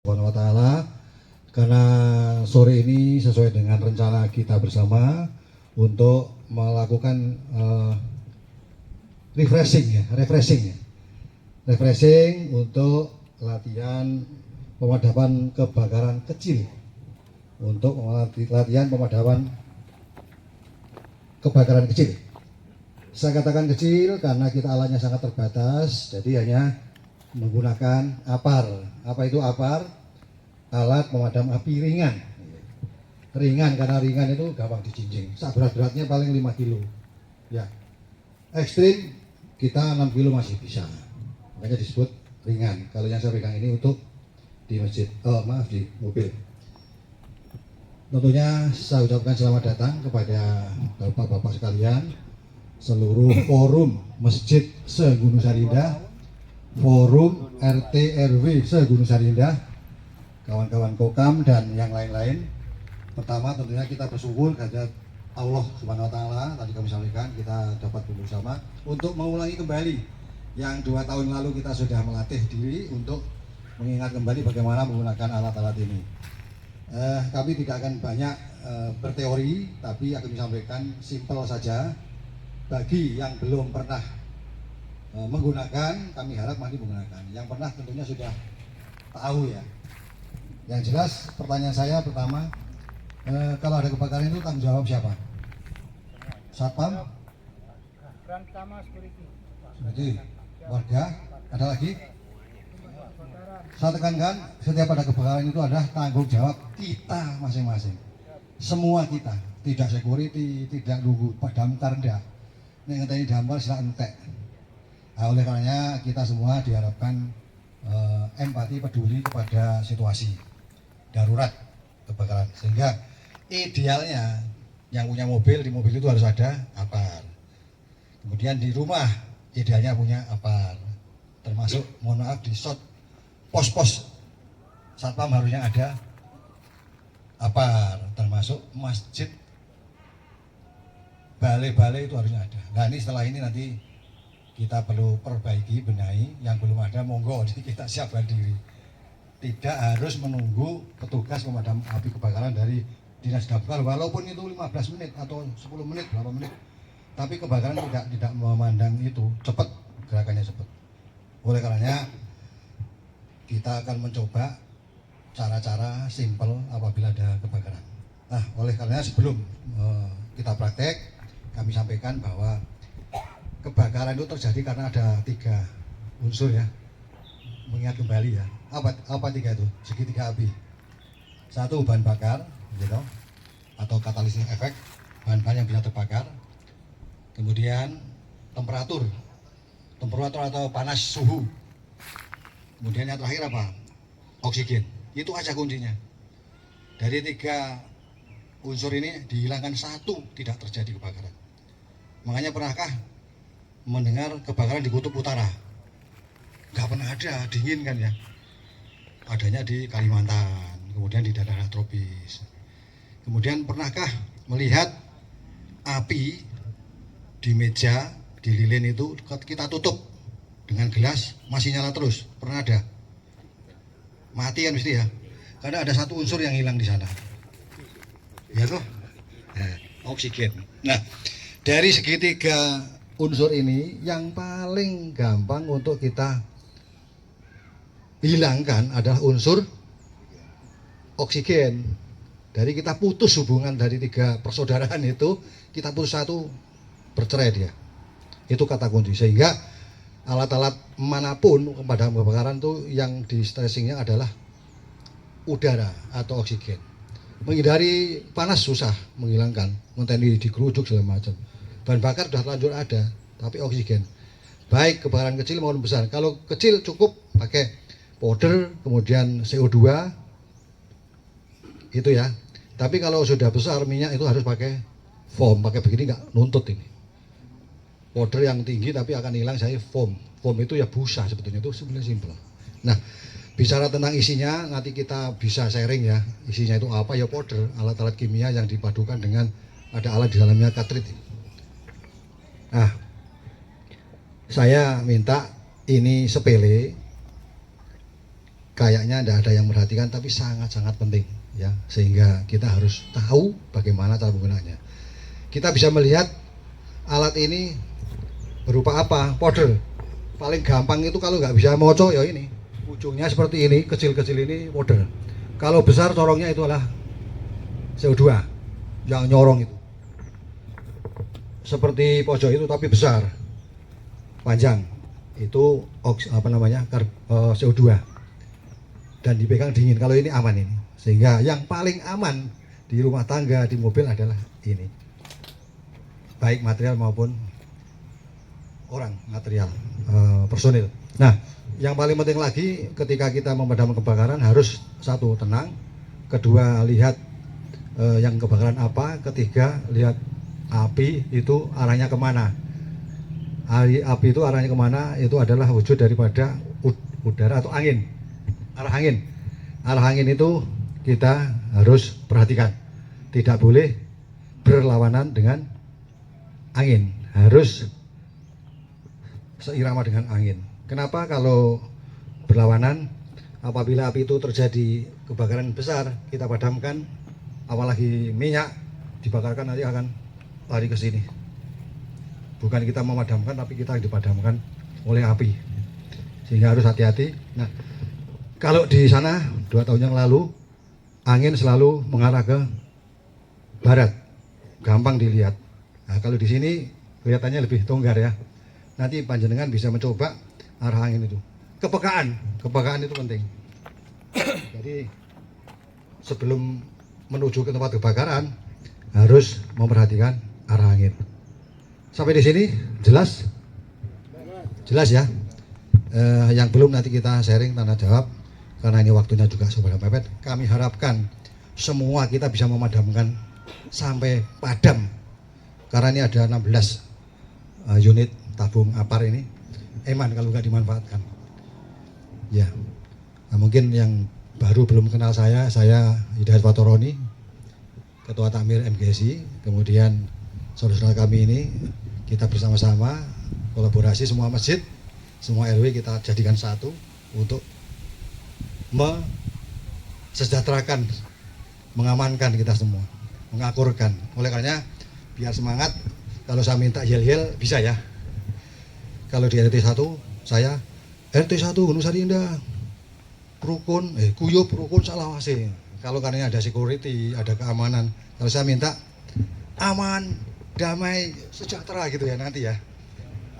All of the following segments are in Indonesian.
Subhanahu wa taala, karena sore ini sesuai dengan rencana kita bersama untuk melakukan refreshing untuk latihan pemadaman kebakaran kecil, untuk latihan pemadaman kebakaran kecil. Saya katakan kecil karena kita alatnya sangat terbatas, jadi hanya menggunakan APAR. Apa itu APAR? Alat pemadam api ringan. Ringan karena ringan itu gampang dijinjing. Berat-beratnya paling 5 kilo. Ya. Ekstrim kita 6 kilo masih bisa. Makanya disebut ringan. Kalau yang saya pegang ini untuk di masjid. Di mobil. Tentunya saya ucapkan selamat datang kepada bapak-bapak sekalian, seluruh forum masjid se-Gunung Sariindah, forum RT RW se-Gunung Sariindah, kawan-kawan Kokam dan yang lain-lain. Pertama tentunya kita bersyukur kepada Allah Subhanahu wa taala, tadi kami sampaikan kita dapat bersama untuk mengulangi kembali yang 2 tahun lalu kita sudah melatih diri untuk mengingat kembali bagaimana menggunakan alat-alat ini. Kami tidak akan banyak berteori, tapi akan disampaikan simpel saja. Bagi yang belum pernah menggunakan, kami harap mari menggunakan. Yang pernah tentunya sudah tahu ya. Yang jelas pertanyaan saya pertama, kalau ada kebakaran itu tanggung jawab siapa? Satpam? Security. Warga? Ada lagi? Saya tekankan, setiap ada kebakaran itu adalah tanggung jawab kita masing-masing. Semua kita, tidak security, tidak nunggu damkar, enggak. Ini ngeteni damkar silak entek. Nah, oleh karenanya kita semua diharapkan empati, peduli kepada situasi darurat kebakaran. Sehingga idealnya yang punya mobil, di mobil itu harus ada APAR. Kemudian di rumah idealnya punya APAR. Termasuk mohon maaf di pos-pos satpam harusnya ada APAR, termasuk masjid, balai-balai itu harusnya ada. Nah ini setelah ini nanti kita perlu perbaiki, benahi. Yang belum ada monggo kita siapkan diri. Tidak harus menunggu petugas pemadam api kebakaran dari dinas damkar, walaupun itu 15 menit atau 10 menit, berapa menit. Tapi kebakaran tidak memandang itu, cepat, gerakannya cepat. Oleh karenanya kita akan mencoba cara-cara simpel apabila ada kebakaran. Nah, oleh karenanya sebelum kita praktek, kami sampaikan bahwa kebakaran itu terjadi karena ada 3 unsur ya. Mengingat kembali ya, apa 3 itu? Segitiga api. 1 bahan bakar, gitu, atau katalisis efek, bahan-bahan yang bisa terbakar. Kemudian temperatur atau panas suhu. Kemudian yang terakhir apa? Oksigen. Itu aja kuncinya. Dari 3 unsur ini dihilangkan 1 tidak terjadi kebakaran. Makanya pernahkah mendengar kebakaran di kutub utara? Nggak pernah ada, dingin kan ya. Adanya di Kalimantan, kemudian di daerah tropis. Kemudian pernahkah melihat api di meja, di lilin itu kita tutup dengan gelas masih nyala terus? Pernah ada? Mati kan mesti ya. Karena ada 1 unsur yang hilang di sana. Ya toh? Oksigen. Nah, dari segitiga unsur ini yang paling gampang untuk kita hilangkan adalah unsur oksigen. Dari kita putus hubungan dari 3 persaudaraan itu, kita putus 1, bercerai dia. Itu kata kunci. Sehingga alat-alat manapun pemadam kebakaran itu yang di stressingnya adalah udara atau oksigen. Menghindari panas susah menghilangkan, ngenteni digeruduk segala macam. Bahan bakar sudah terlanjur ada, tapi oksigen. Baik kebakaran kecil maupun besar. Kalau kecil cukup pakai powder, kemudian CO2 itu ya. Tapi kalau sudah besar minyak itu harus pakai foam, pakai begini nggak nuntut ini. Powder yang tinggi tapi akan hilang saya foam. Foam itu ya busa sebetulnya, itu sebenarnya simpel. Nah, bicara tentang isinya nanti kita bisa sharing ya. Isinya itu apa ya, powder, alat-alat kimia yang dipadukan dengan ada alat di dalamnya cartridge. Nah, saya minta ini sepele, kayaknya tidak ada yang memperhatikan, tapi sangat-sangat penting ya, sehingga kita harus tahu bagaimana cara menggunakannya. Kita bisa melihat alat ini berupa apa, powder. Paling gampang itu kalau nggak bisa moco ya ini, ujungnya seperti ini, kecil-kecil ini powder. Kalau besar corongnya itu adalah CO2 yang nyorong itu, seperti pojok itu tapi besar, panjang, itu CO2 dan dipegang dingin. Kalau ini aman ini, sehingga yang paling aman di rumah tangga, di mobil adalah ini, baik material maupun orang, material, personil. Nah, yang paling penting lagi ketika kita memadamkan kebakaran harus satu, tenang, kedua, lihat yang kebakaran apa, ketiga, lihat api itu arahnya kemana. Api itu arahnya kemana, itu adalah wujud daripada udara atau angin, arah angin itu kita harus perhatikan, tidak boleh berlawanan dengan angin, harus seirama dengan angin. Kenapa kalau berlawanan? Apabila api itu terjadi kebakaran besar, kita padamkan, apalagi minyak dibakarkan, nanti akan lari ke sini. Bukan kita memadamkan, tapi kita dipadamkan oleh api, sehingga harus hati-hati. Nah, kalau di sana 2 tahun yang lalu angin selalu mengarah ke barat, gampang dilihat. Nah, kalau di sini kelihatannya lebih longgar ya. Nanti panjenengan bisa mencoba arah angin itu. Kepekaan itu penting. Jadi sebelum menuju ke tempat kebakaran harus memperhatikan arah angin. Sampai di sini jelas? Jelas ya. Yang belum nanti kita sharing tanda jawab, karena ini waktunya juga sudah mepet. Kami harapkan semua kita bisa memadamkan sampai padam, karena ini ada 16 unit tabung APAR ini, eman kalau nggak dimanfaatkan ya. Nah, mungkin yang baru belum kenal saya Hidayat Fatoroni, Ketua Takmir MGSI, kemudian saudara-saudara kami ini, kita bersama-sama kolaborasi semua masjid, semua RW kita jadikan satu untuk mensejahterakan, mengamankan kita semua, mengakurkan. Oleh karenanya biar semangat, kalau saya minta yel-yel bisa ya. Kalau di RT 1 saya RT 1 Gunung Sari Indah, rukun Guyub, rukun Salawase. Kalau karena ada security, ada keamanan, kalau saya minta aman, damai, sejahtera gitu ya nanti ya.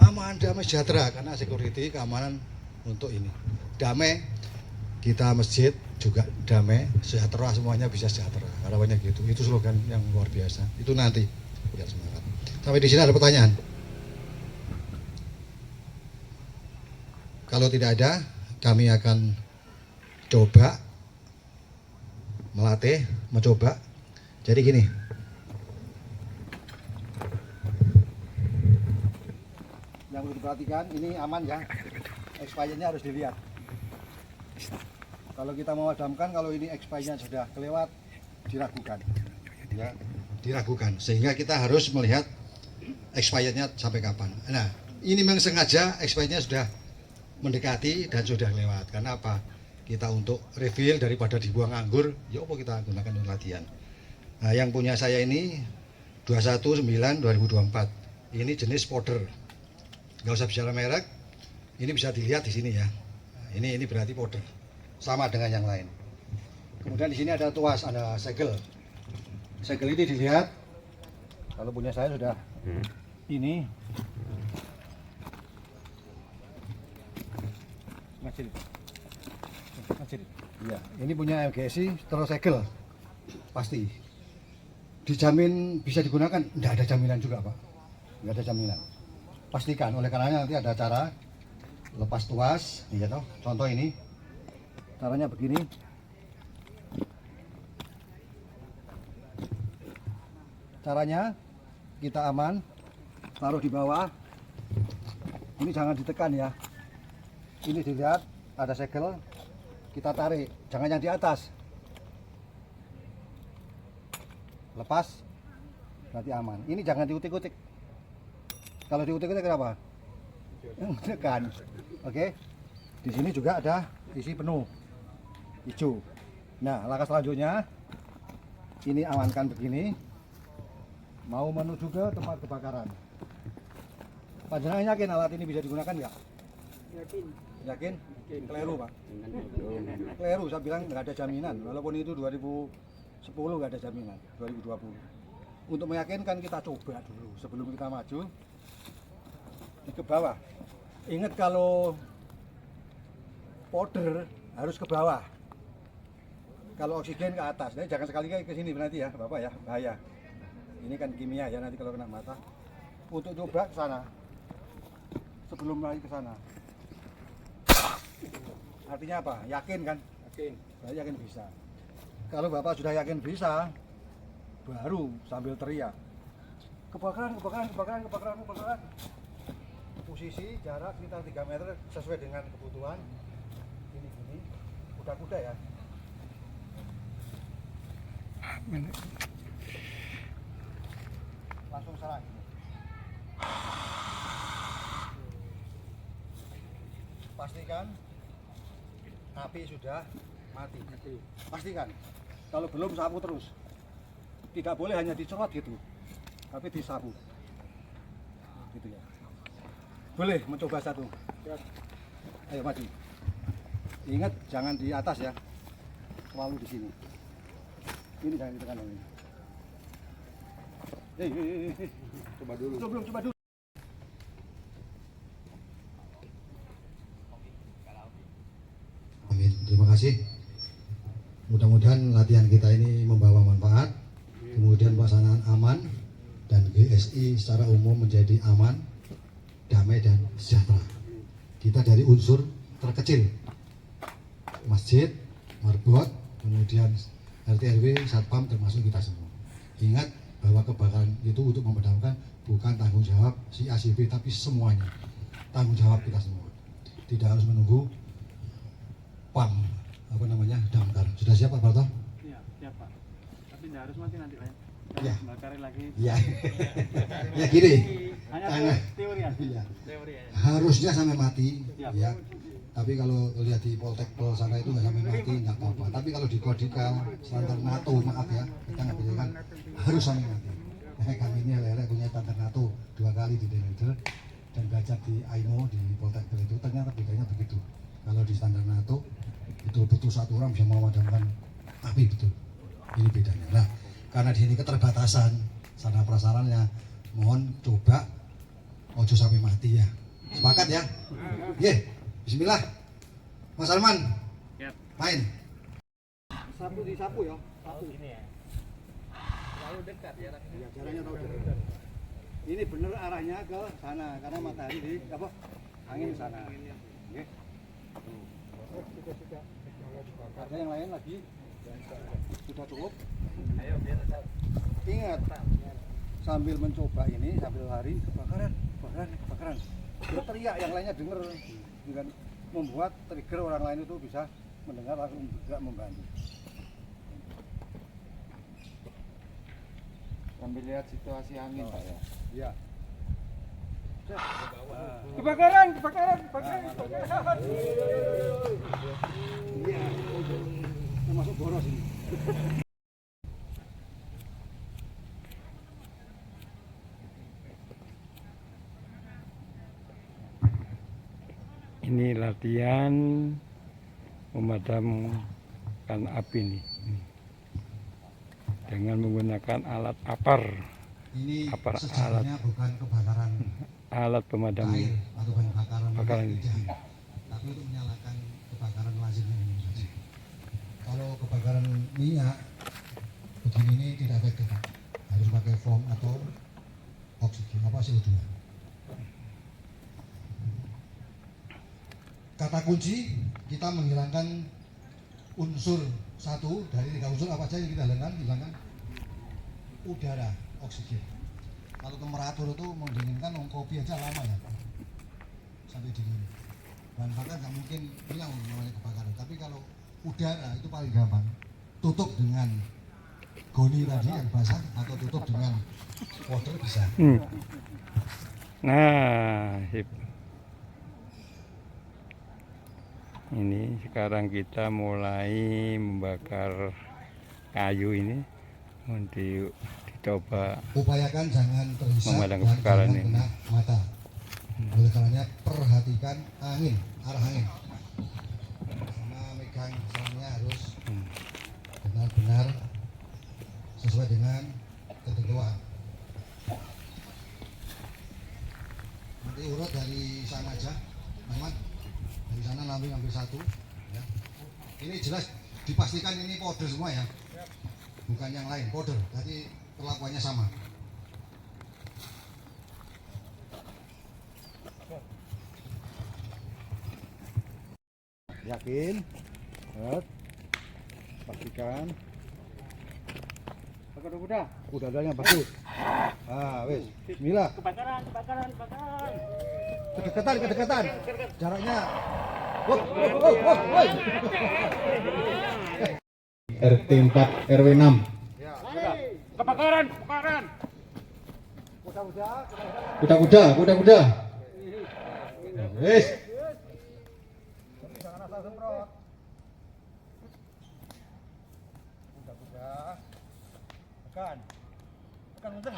Aman, damai, sejahtera, karena security, keamanan untuk ini. Damai, kita masjid juga damai, sejahtera, semuanya bisa sejahtera. Harapannya gitu. Itu slogan yang luar biasa. Itu nanti biar semangat. Sampai di sini ada pertanyaan? Kalau tidak ada, kami akan coba melatih, mencoba. Jadi gini, yang perlu diperhatikan, ini aman ya, expirednya harus dilihat. Kalau kita memadamkan, kalau ini expirednya sudah kelewat, diragukan ya, diragukan, sehingga kita harus melihat expirednya sampai kapan. Nah, ini memang sengaja expirednya sudah mendekati dan sudah lewat. Karena apa? Kita untuk refill daripada dibuang nganggur, ya apa kita gunakan untuk latihan. Nah, yang punya saya ini 219/2024. Ini jenis powder. Nggak usah bicara merek. Ini bisa dilihat di sini ya. Nah, ini berarti powder. Sama dengan yang lain. Kemudian di sini ada tuas, ada segel. Segel ini dilihat. Kalau punya saya sudah ini. Iya, ini punya MGSI terus segel, pasti dijamin bisa digunakan. Tidak ada jaminan juga Pak, nggak ada jaminan. Pastikan, oleh karenanya nanti ada cara lepas tuas, ya toh. Contoh ini, caranya begini. Caranya kita aman, taruh di bawah. Ini jangan ditekan ya. Ini dilihat ada segel, kita tarik, jangan yang di atas. Lepas, berarti aman. Ini jangan diutik-utik. Kalau diutik-utik kenapa? Tekan. Oke. Di sini juga ada isi penuh. hijau. Nah, langkah selanjutnya ini amankan begini, mau menuju ke tempat kebakaran. Panjenengan yakin alat ini bisa digunakan nggak? Yakin. Yakin? Keliru Pak. Keliru, saya bilang nggak ada jaminan. Walaupun itu 2010 nggak ada jaminan, 2020. Untuk meyakinkan kita coba dulu sebelum kita maju ke bawah. Ingat kalau powder harus ke bawah. Kalau oksigen ke atas. Nah, jangan sekali-kali ke sini nanti ya, Bapak ya, bahaya. Ini kan kimia ya, nanti kalau kena mata. Untuk coba ke sana. Sebelum lari ke sana. Artinya apa? Yakin kan? Yakin. Saya yakin bisa. Kalau Bapak sudah yakin bisa, baru sambil teriak, kebakaran, kebakaran, kebakaran, kebakaran, kebakaran. Posisi jarak sekitar 3 meter sesuai dengan kebutuhan. Gini, kuda-kuda ya. Langsung serang. Pastikan api sudah mati. Pastikan. Kalau belum sapu terus. Tidak boleh hanya dicerot gitu, tapi disapu. Gitu ya. Boleh mencoba satu. Ayo maju. Ingat jangan di atas ya. Selalu di sini. Ini jangan ditekan ini. Coba dulu. Belum coba dulu. Amin. Terima kasih. Mudah-mudahan latihan kita ini membawa manfaat. Kemudian pelaksanaan aman dan GSI secara umum menjadi aman, damai dan sejahtera. Kita dari unsur terkecil, masjid, marbot, kemudian RT RW, satpam termasuk kita semua. Ingat bahwa kebakaran itu untuk memadamkan bukan tanggung jawab si A si B tapi semuanya tanggung jawab kita semua. Tidak harus menunggu damkar. Sudah siap Pak Barto? Iya, siap Pak. Tapi tidak harus mati nanti Pak. Ya. Bakarin lagi. Iya. Ya gini. Hanya teori ya. Iya. Teori ya. Harusnya sampai mati, Siap. ya. Tapi kalau lihat di Poltek Pol sana itu nggak sampai mati, nggak apa-apa. Tapi kalau di Kodika, standar NATO, maaf ya, kita nggak boleh kan harus sampai mati. Nah, kami ini lele punya standar NATO 2 kali di Delider dan belajar di AIMO di Poltek Pol itu ternyata bedanya begitu. Kalau di standar NATO betul-betul satu orang bisa memadamkan api betul. Ini bedanya. Nah, karena di sini keterbatasan sarana prasarannya, mohon coba ojo sampai mati ya. Sepakat ya? Ye, bismillah. Mas Arman. Main. Sapu disapu ya. Sapu ini ya. Terlalu dekat ya. Iya, jaraknya terlalu dekat. Ini bener arahnya ke sana karena matahari di apa? Angin di sana. Oke. Ada yang lain lagi? Sudah cukup? Ayo biar ingat sambil mencoba ini sambil lari kebakaran. Dia teriak yang lainnya dengar dengan membuat trigger orang lain itu bisa mendengar langsung juga membantu. Sambil lihat situasi angin Pak ya. Iya. Kebakaran. Iya. Termasuk boros ini. Ini latihan memadamkan api nih dengan menggunakan alat apar. Ini Apar sejarahnya bukan kebakaran alat pemadam air atau kebakaran minyak, tidak. Tapi untuk menyalakan kebakaran lazimnya ini saja. Kalau kebakaran minyak begini ini tidak efektif, harus pakai foam atau oksigen apa CO2. Kata kunci kita menghilangkan unsur satu dari 3 unsur apa saja yang kita hilangkan udara, oksigen. Kalau temperatur itu mendinginkan kopi aja lama ya sampai dingin. Bahan bakar nggak mungkin hilang namanya kebakaran. Tapi kalau udara itu paling gampang. Tutup dengan goni tadi yang basah atau tutup dengan water bisa. Nah, sip. Ini sekarang kita mulai membakar kayu ini untuk dicoba Upayakan jangan terhisap memadam dan kebakaran jangan ini. kena mata. Oleh karenanya perhatikan angin, arah angin. Sama megang selangnya harus benar-benar sesuai dengan ketentuan. Nanti urut dari sana aja, Maman. Dari sana ambil satu. Ya. Ini jelas dipastikan ini powder semua ya, bukan yang lain powder. Jadi perlakuannya sama. Yakin? Pastikan. Udahnya bagus. Wes. Bismillah. Kebakaran. Kedekatan. Jaraknya. RT 4 RW 6. Kebakaran. Kuda-kuda. Wes. Jangan asal semprot. Kuda. Tekan betul.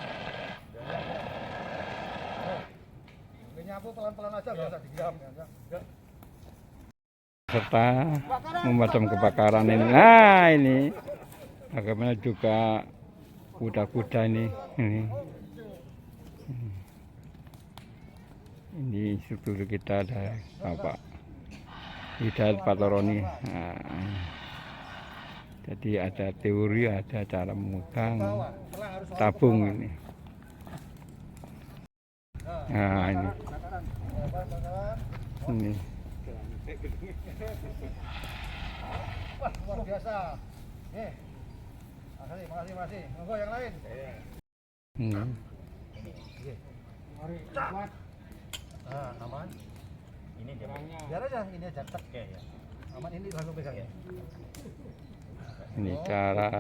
Nyapu pelan-pelan aja, nggak usah didiam. Serta memadam kebakaran ini. Nah, ini bagaimana juga kuda-kuda ini. Ini instruktur kita ada Bapak Hidayat Patoroni. Nah, jadi ada teori, ada cara memegang tabung ini. Nah, ini. Wah, luar biasa. Nih. Makasih. Monggo yang lain. Aman. Ini dia. Biar aja, ini aja tek ya. Aman, ini langsung pegang ya. Ini cara,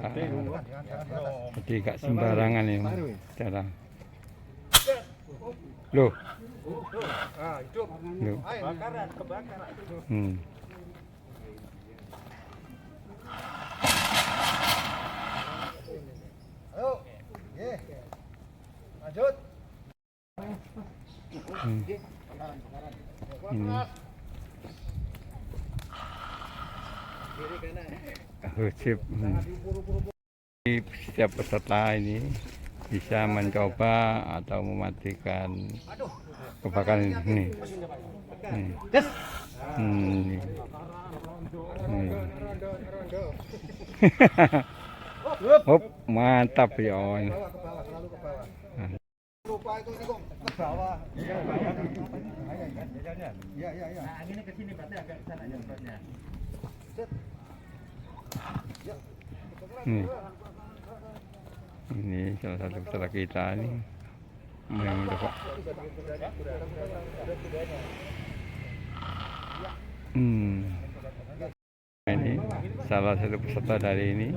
jadi gak sembarangan ini cara. Loh. Hidup. Loh. Kebakaran. Ayo. Lanjut. Ini sip. Setiap peserta ini bisa mencoba atau mematikan kebakaran ini. Ini. Hop, mantap ya. Lupa itu nih kok ke bawah. Iya. Nah, ini ke sini berarti agak ke sana aja beratnya. Ini salah satu peserta kita ini mencoba. Ini salah satu peserta dari ini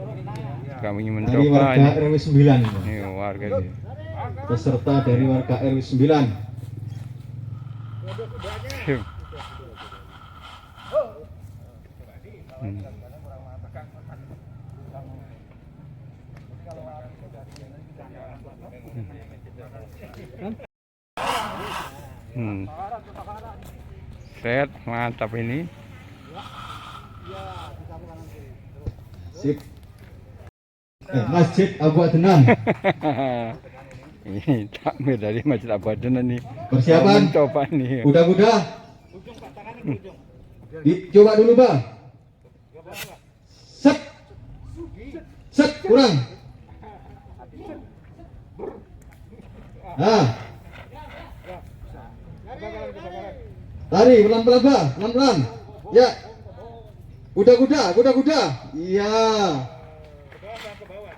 kami mencoba warga RW 9 ini warga ini. Peserta dari warga RW 9. Sip. Set, mantap ini. Sip. Masjid Abu Adnan. Ini takmir dari Masjid Abu Adnan nih. Persiapan. Coba nih. Kuda-kuda. Coba dulu, Bang. Set. Set, kurang. Nah. Lari pelan-pelan, Bang. Pelan-pelan. Ya. Kuda-kuda. Iya.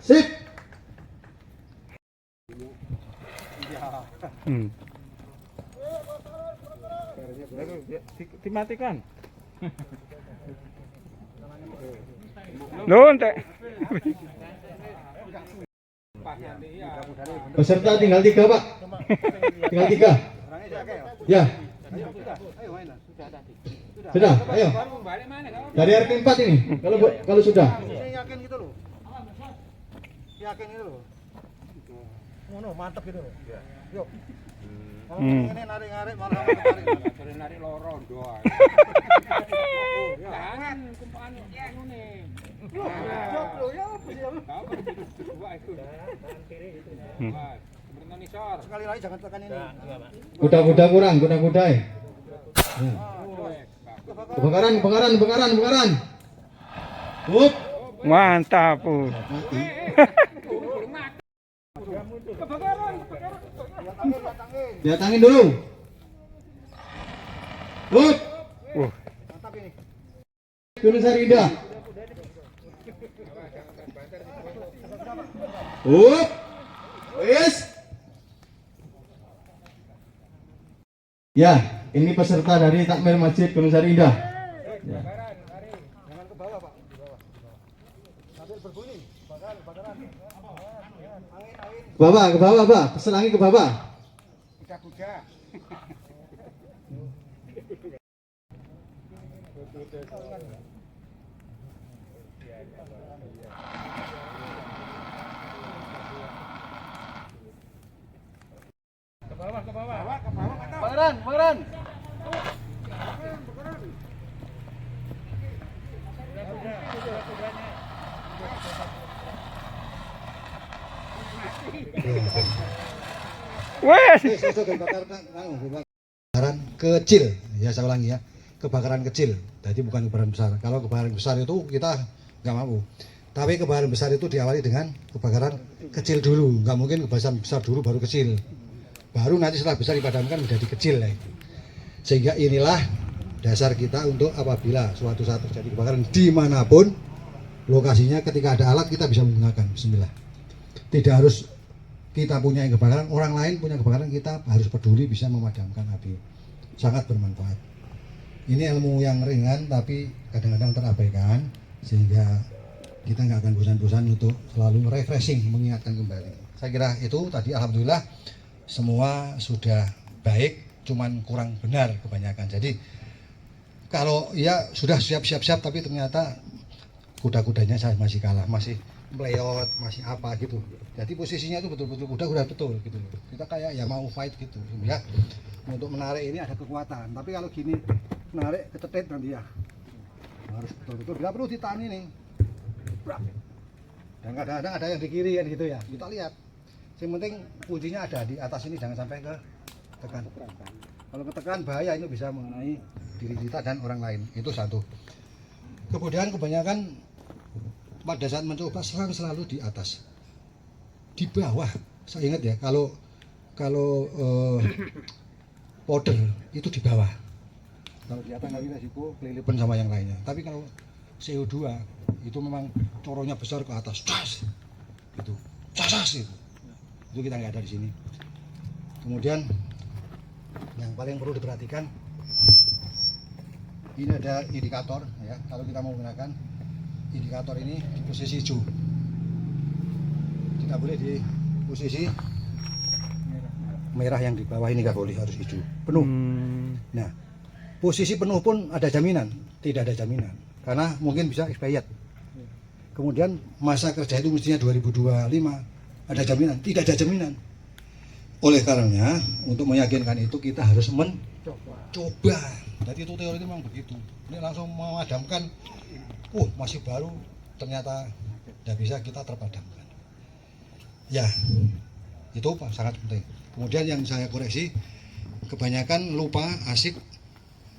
Sip. Dimatikan. Loh, ente. Peserta tinggal 3, Pak. Tinggal 3. Ya. Sudah, ayo. Dari RT 4 ini. Kalau sudah. Saya yakin gitu loh. Yakin gitu loh. Ngono, mantep gitu loh. Yuk. Kalau ini narik-narik malah narik. Narik loro doa. Jangan kumpaan anu nih. Jawab lo ya, sekali lagi jangan tekan ini. Kuda-kuda kurang, kuda-kuda. Kebakaran. Up. Mantap. Lihat angin dulu. Up. Mantap ini. Gunung Sari Indah. Up. Yes. Ya, ini peserta dari Takmir Masjid Gunung Sari Indah. Ya. Jangan ke bawah, Pak. Di bawah. Sambil berbunyi. Bakaran. Angin. Ke bawah, Pak. Peselangi ke bawah. Kuda-kuda. Ke bawah. Bakaran. Wes. Kebakaran kecil, ya saya ulangi ya, kebakaran kecil, jadi bukan kebakaran besar. Kalau kebakaran besar itu kita nggak mampu. Tapi kebakaran besar itu diawali dengan kebakaran kecil dulu, nggak mungkin kebakaran besar dulu baru kecil, baru nanti setelah besar dipadamkan menjadi kecil ya. Sehingga inilah dasar kita untuk apabila suatu saat terjadi kebakaran dimanapun lokasinya, ketika ada alat kita bisa menggunakan. Bismillah. Tidak harus kita punya kebakaran, orang lain punya kebakaran, kita harus peduli bisa memadamkan api. Sangat bermanfaat. Ini ilmu yang ringan tapi kadang-kadang terabaikan, sehingga kita nggak akan bosan-bosan untuk selalu refreshing, mengingatkan kembali. Saya kira itu tadi, alhamdulillah semua sudah baik, cuman kurang benar kebanyakan. Jadi kalau ya sudah siap-siap tapi ternyata kuda-kudanya saya masih kalah, masih meleot, masih apa gitu. Jadi posisinya itu betul-betul kuda betul gitu. Kita kayak ya mau fight gitu. Ya, untuk menarik ini ada kekuatan. Tapi kalau gini menarik kecetit nanti ya harus betul-betul. Bila perlu ditahan ini. Dan kadang-kadang ada yang di kiri kan gitu ya. Kita lihat. Yang penting kuncinya ada di atas ini, jangan sampai ke tekan. Kalau ketekan bahaya, ini bisa mengenai diri kita dan orang lain. Itu satu. Kemudian kebanyakan pada saat mencoba selalu di atas, di bawah. Saya ingat ya, kalau powder itu di bawah. Kalau di atas nggak bisa resiko kelilipan sama yang lainnya. Tapi kalau CO2 itu memang coronya besar ke atas, cas, gitu, casas itu. Itu kita nggak ada di sini. Kemudian yang paling perlu diperhatikan, ini ada indikator ya. Kalau kita mau menggunakan indikator ini di posisi hijau, tidak boleh di posisi merah yang di bawah ini, nggak boleh, harus hijau penuh. Nah, posisi penuh pun ada jaminan, tidak ada jaminan karena mungkin bisa expired. Kemudian masa kerja itu mestinya 2025, ada jaminan, tidak ada jaminan. Oleh karenanya untuk meyakinkan itu kita harus mencoba. Jadi itu teori itu memang begitu. Ini langsung memadamkan, masih baru, ternyata tidak bisa kita terpadamkan. Ya, itu sangat penting. Kemudian yang saya koreksi, kebanyakan lupa, asik,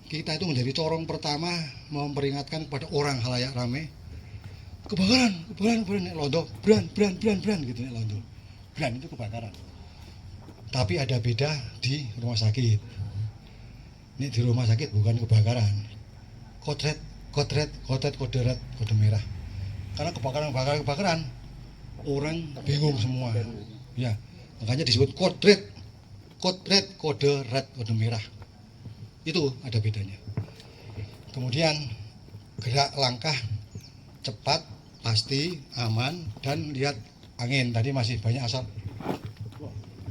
kita itu menjadi corong pertama memperingatkan kepada orang halayak ramai, kebakaran, londo, bran gitu ya, londo. Bran itu kebakaran. Tapi ada beda di rumah sakit. Ini di rumah sakit bukan kebakaran. Kode red, kode merah. Karena kebakaran orang bingung semua. Ya, makanya disebut kode red, kode merah. Itu ada bedanya. Kemudian gerak langkah cepat, pasti, aman, dan lihat angin. Tadi masih banyak asap.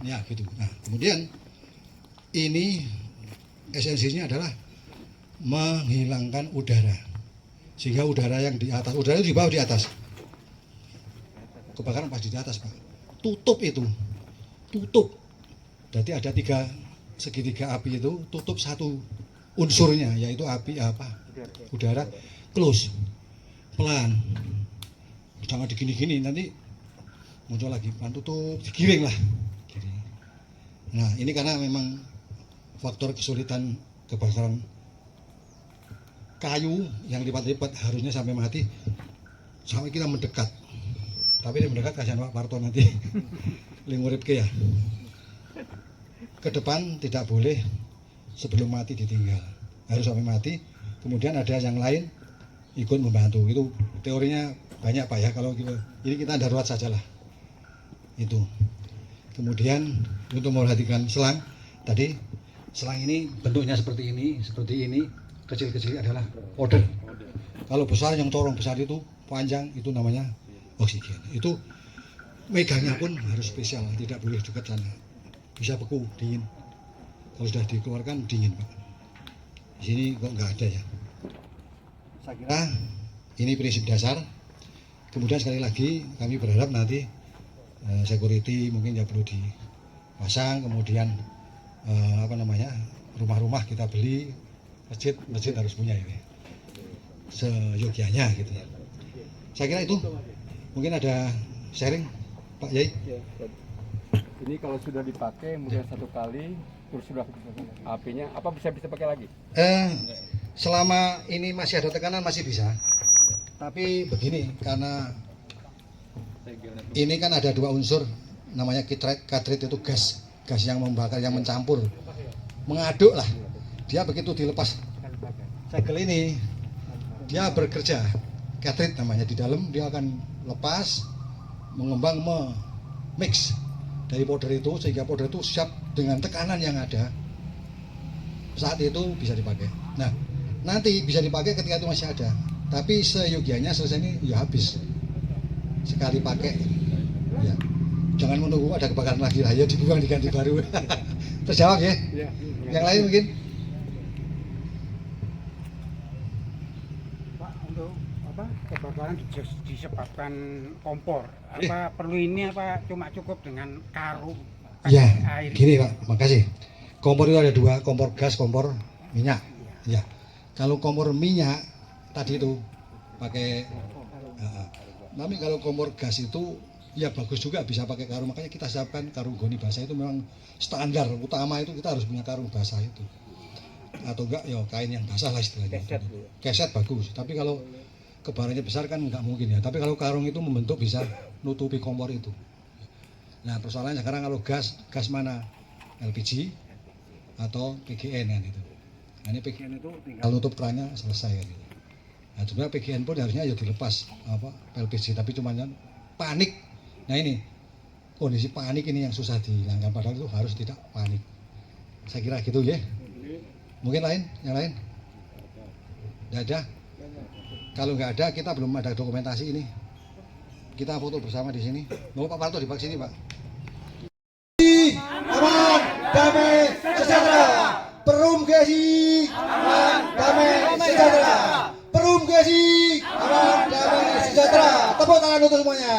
Ya gitu. Nah, kemudian ini esensinya adalah menghilangkan udara, sehingga udara yang di atas, udara itu di bawah, di atas. Kebakaran pas di atas, Pak. Tutup itu, tutup. Jadi ada segitiga api itu, tutup satu unsurnya, yaitu api udara, close, pelan. Jangan digini-gini, nanti muncul lagi, pelan, tutup, digiring lah. Nah, ini karena memang faktor kesulitan kebakaran kayu yang lipat-lipat harusnya sampai mati, sampai kita mendekat. Tapi ini mendekat kasihan Pak Parto nanti linguripke ya. Ke depan tidak boleh sebelum mati ditinggal, harus sampai mati. Kemudian ada yang lain ikut membantu. Itu teorinya banyak Pak ya. Kalau gitu, ini kita darurat sajalah itu. Kemudian untuk memperhatikan selang tadi, selang ini bentuknya seperti ini, kecil-kecil adalah powder. Kalau besar, yang corong besar itu panjang, itu namanya oksigen. Itu megangnya pun harus spesial, tidak boleh dekat sana. Bisa beku, dingin. Kalau sudah dikeluarkan dingin Pak. Di sini kok nggak ada ya. Saya kira ini prinsip dasar. Kemudian sekali lagi kami berharap nanti security mungkin ya perlu dipasang. Kemudian rumah-rumah kita beli, masjid harus punya ini seyogyanya gitu ya. Saya kira itu mungkin ada sharing Pak Yai. Ini kalau sudah dipakai mungkin satu kali terus sudah apinya apa bisa pakai lagi? Selama ini masih ada tekanan masih bisa. Tapi begini, karena ini kan ada dua unsur, namanya katrit itu gas yang membakar, yang mencampur, mengaduk lah. Dia begitu dilepas segel ini, dia bekerja, katrit namanya, di dalam dia akan lepas, mengembang, mix dari powder itu, sehingga powder itu siap dengan tekanan yang ada saat itu bisa dipakai. Nah, nanti bisa dipakai ketika itu masih ada, tapi seyogianya selesai ini ya habis sekali pakai ya. Jangan menunggu ada kebakaran lagi lah ya, dibuang diganti baru. Terjawab ya? Yang lain mungkin? Pak, untuk apa kebakaran disebabkan kompor, apa perlu ini apa cuma cukup dengan karung Ya, air? gini Pak, makasih. Kompor itu ada dua, kompor gas, kompor minyak. Ya, kalau kompor minyak tadi itu pakai, tapi kalau kompor gas itu ya bagus juga bisa pakai karung. Makanya kita siapkan karung goni basah, itu memang standar utama, itu kita harus punya karung basah itu. Atau enggak ya kain yang basah lah istilahnya. Keset bagus. Tapi kalau kebarannya besar kan nggak mungkin ya. Tapi kalau karung itu membentuk bisa nutupi kompor itu. Nah persoalannya sekarang kalau gas mana? LPG atau PGN kan itu. Nah ini PGN itu tinggal nutup kerannya selesai kan itu. Nah sebenarnya PGN pun harusnya ya dilepas LPG, tapi cuma panik. Nah ini kondisi panik ini yang susah dihilangkan, padahal itu harus tidak panik. Saya kira gitu ya. Mungkin yang lain? Tidak ada. Kalau nggak ada, kita belum ada dokumentasi ini. Kita foto bersama di sini. Mau Pak Parto di sini Pak. Aman, damai, sejahtera. Perum Gesi, aman, damai, sejahtera. Perum Gesi, aman, damai, sejahtera. Tepuk tangan untuk semuanya.